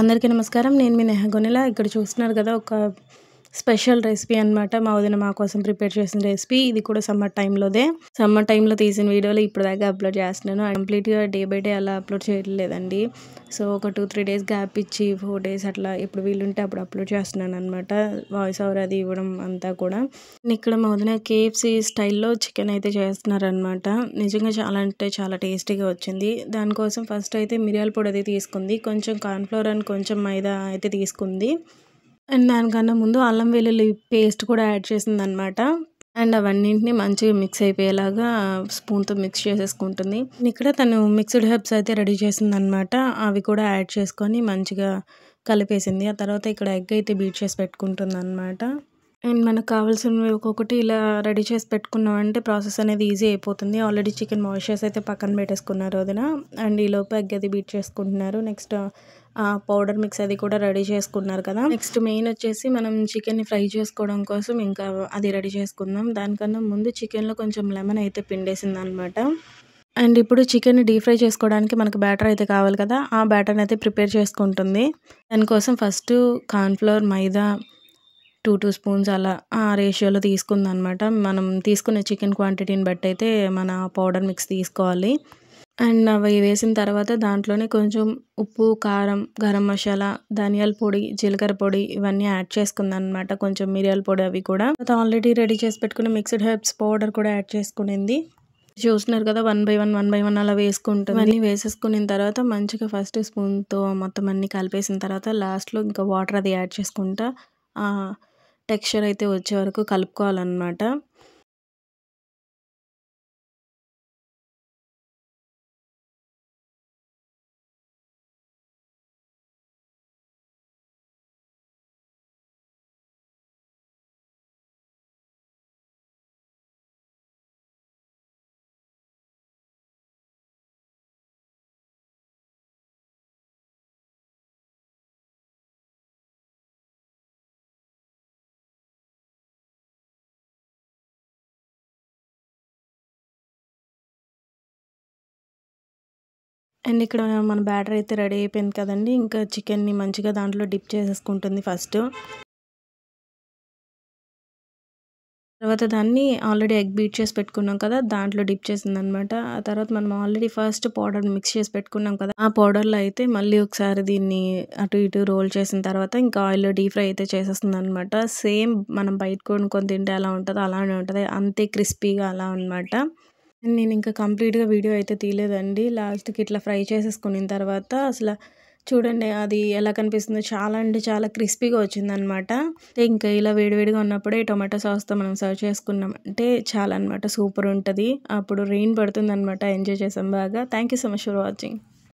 అందరికీ నమస్కారం. నేను మీ నేహ గొనెల. ఇక్కడ చూస్తున్నారు కదా, ఒక స్పెషల్ రెసిపీ అనమాట. మా వదిన మా కోసం ప్రిపేర్ చేసిన రెసిపీ. ఇది కూడా సమ్మర్ టైంలోదే. సమ్మర్ టైంలో తీసిన వీడియోలు ఇప్పటిదాకా అప్లోడ్ చేస్తున్నాను. కంప్లీట్గా డే బై డే అలా అప్లోడ్ చేయట్లేదండి. సో ఒక 2-3 డేస్ గ్యాప్ ఇచ్చి 4 డేస్ అట్లా ఎప్పుడు వీలుంటే అప్పుడు అప్లోడ్ చేస్తున్నాను అనమాట. వాయిస్ ఓవర్ అది ఇవ్వడం అంతా కూడా. ఇక్కడ మా వదిన KFC స్టైల్లో చికెన్ అయితే చేస్తున్నారనమాట. నిజంగా చాలా అంటే చాలా టేస్టీగా వచ్చింది. దానికోసం ఫస్ట్ అయితే మిరియాల పొడి అది తీసుకుంది, కొంచెం కార్న్ఫ్లోర్ అండ్ కొంచెం మైదా అయితే తీసుకుంది. అండ్ దానికన్నా ముందు అల్లం వెల్లుల్లి పేస్ట్ కూడా యాడ్ చేసిందనమాట. అండ్ అవన్నింటిని మంచిగా మిక్స్ అయిపోయేలాగా స్పూన్తో మిక్స్ చేసేసుకుంటుంది. ఇక్కడ తను మిక్స్డ్ హెర్బ్స్ అయితే రెడీ చేసిందనమాట. అవి కూడా యాడ్ చేసుకొని మంచిగా కలిపేసింది. ఆ తర్వాత ఇక్కడ ఎగ్ అయితే బీట్ చేసి పెట్టుకుంటుంది అనమాట. అండ్ మనకు కావాల్సినవి ఒక్కొక్కటి ఇలా రెడీ చేసి పెట్టుకున్నామంటే ప్రాసెస్ అనేది ఈజీ అయిపోతుంది. ఆల్రెడీ చికెన్ మాయిశ్చర్స్ అయితే పక్కన పెట్టేసుకున్నారు వదిన. అండ్ ఈలోపు ఎగ్ అది బీట్ చేసుకుంటున్నారు. నెక్స్ట్ పౌడర్ మిక్స్ అది కూడా రెడీ చేసుకున్నారు కదా. నెక్స్ట్ మెయిన్ వచ్చేసి మనం చికెన్ని ఫ్రై చేసుకోవడం కోసం ఇంకా అది రెడీ చేసుకుందాం. దానికన్నా ముందు చికెన్లో కొంచెం లెమన్ అయితే పిండేసింది అనమాట. అండ్ ఇప్పుడు చికెన్ డీప్ ఫ్రై చేసుకోవడానికి మనకు బ్యాటర్ అయితే కావాలి కదా. ఆ బ్యాటర్ని అయితే ప్రిపేర్ చేసుకుంటుంది. దానికోసం ఫస్ట్ కార్న్ఫ్లోర్, మైదా 2 స్పూన్స్ అలా ఆ రేషియోలో తీసుకుందనమాట. మనం తీసుకునే చికెన్ క్వాంటిటీని బట్టి అయితే మన పౌడర్ మిక్స్ తీసుకోవాలి. అండ్ అవి వేసిన తర్వాత దాంట్లోనే కొంచెం ఉప్పు, కారం, గరం మసాలా, ధనియాల పొడి, జీలకర్ర పొడి ఇవన్నీ యాడ్ చేసుకుందనమాట. కొంచెం మిరియాల పొడి అవి కూడా. ఆల్రెడీ రెడీ చేసి పెట్టుకున్న మిక్స్డ్ హెర్బ్స్ పౌడర్ కూడా యాడ్ చేసుకునింది. చూస్తున్నారు కదా, 1 by 1 అలా వేసుకుంటుంది. అన్నీ వేసేసుకున్న తర్వాత మంచిగా ఫస్ట్ స్పూన్తో మొత్తం అన్నీ కలిపేసిన తర్వాత లాస్ట్లో ఇంకా వాటర్ అది యాడ్ చేసుకుంటా టెక్స్చర్ అయితే వచ్చే వరకు కలుపుకోవాలన్నమాట. అండ్ ఇక్కడ మన బ్యాటర్ అయితే రెడీ అయిపోయింది కదండి. ఇంకా చికెన్ని మంచిగా దాంట్లో డిప్ చేసేసుకుంటుంది ఫస్ట్. తర్వాత దాన్ని ఆల్రెడీ ఎగ్ బీట్ చేసి పెట్టుకున్నాం కదా, దాంట్లో డిప్ చేసిందనమాట. ఆ తర్వాత మనం ఆల్రెడీ ఫస్ట్ పౌడర్ మిక్స్ చేసి పెట్టుకున్నాం కదా, ఆ పౌడర్లో అయితే మళ్ళీ ఒకసారి దీన్ని అటు ఇటు రోల్ చేసిన తర్వాత ఇంకా ఆయిల్లో డీప్ ఫ్రై అయితే చేసేస్తుంది అనమాట. సేమ్ మనం బయట కొనుక్కొని తింటే ఎలా ఉంటుందో అలానే ఉంటుంది, అంతే క్రిస్పీగా అలా అనమాట. నేను ఇంకా కంప్లీట్గా వీడియో అయితే తీయలేదండి. లాస్ట్కి ఇట్లా ఫ్రై చేసేసుకున్న తర్వాత అసలు చూడండి అది ఎలా కనిపిస్తుందో, చాలా అంటే చాలా క్రిస్పీగా వచ్చిందనమాట. ఇంకా ఇలా వేడివేడిగా ఉన్నప్పుడే టొమాటో సాస్తో మనం సర్వ్ చేసుకున్నాం అంటే చాలా అనమాట, సూపర్ ఉంటుంది. అప్పుడు రెయిన్ పడుతుంది అనమాట, ఎంజాయ్ చేసాం బాగా. Thank you so much for watching.